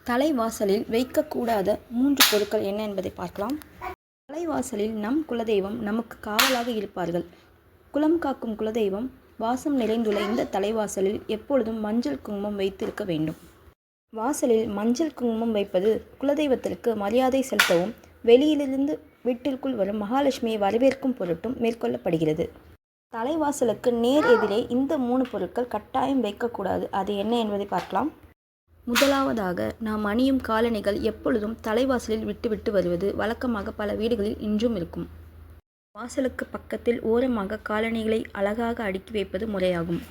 தலைவாசலில் வைக்கக்கூடாத 3 பொருட்கள் என்ன என்பதை பார்க்கலாம். தலைவாசலில் நம் குலதெய்வம் நமக்கு காவலாக இருப்பார்கள். குலம் காக்கும் குலதெய்வம் வாசம் நிறைந்துள்ள இந்த தலைவாசலில் எப்பொழுதும் மஞ்சள் குங்குமம் வைத்திருக்க வேண்டும். வாசலில் மஞ்சள் குங்குமம் வைப்பது குலதெய்வத்திற்கு மரியாதை செலுத்தவும், வெளியிலிருந்து வீட்டிற்குள் வரும் மகாலட்சுமியை வரவேற்கும் பொருட்டும் மேற்கொள்ளப்படுகிறது. தலைவாசலுக்கு நேர் எதிரே இந்த 3 பொருட்கள் கட்டாயம் வைக்கக்கூடாது. அது என்ன என்பதை பார்க்கலாம். முதலாவதாக, நாம் அணியும் காலணிகள் எப்பொழுதும் தலைவாசலில் விட்டுவிட்டு வருவது வழக்கமாக பல வீடுகளில் இன்றும் இருக்கும். வாசலுக்கு பக்கத்தில் ஓரமாக காலணிகளை அழகாக அடுக்கி வைப்பது முறையாகும்.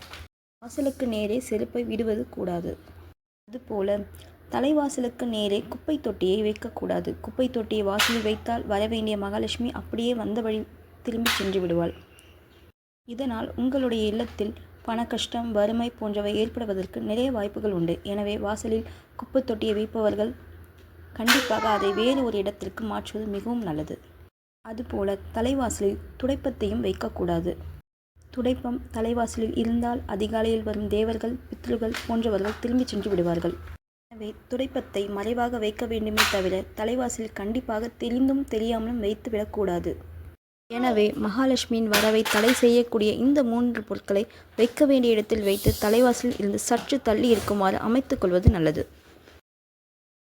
வாசலுக்கு நேரே செருப்பை விடுவது கூடாது. அதுபோல தலைவாசலுக்கு நேரே குப்பை தொட்டியை வைக்கக்கூடாது. குப்பை தொட்டியை வாசலில் வைத்தால் வரவேண்டிய மகாலட்சுமி அப்படியே வந்த வழி திரும்பி சென்று விடுவாள். இதனால் உங்களுடைய இல்லத்தில் பண கஷ்டம், வறுமை போன்றவை ஏற்படுவதற்கு நிறைய வாய்ப்புகள் உண்டு. எனவே வாசலில் குப்பை தொட்டியை வைப்பவர்கள் கண்டிப்பாக அதை வேறு ஒரு இடத்திற்கு மாற்றுவது மிகவும் நல்லது. அதுபோல தலைவாசலில் துடைப்பத்தையும் வைக்கக்கூடாது. துடைப்பம் தலைவாசலில் இருந்தால் அதிகாலையில் வரும் தேவர்கள், பித்ருகள் போன்றவர்கள் திரும்பி சென்று விடுவார்கள். எனவே துடைப்பத்தை மறைவாக வைக்க வேண்டுமே தவிர தலைவாசலில் கண்டிப்பாக தெரிந்தும் தெரியாமலும் வைத்து விடக்கூடாது. எனவே மகாலட்சுமியின் வரவை தடை செய்யக்கூடிய இந்த 3 பொருட்களை வைக்க வேண்டிய இடத்தில் வைத்து தலைவாசலில் இருந்து சற்று தள்ளி இருக்குமாறு அமைத்துக் கொள்வது நல்லது.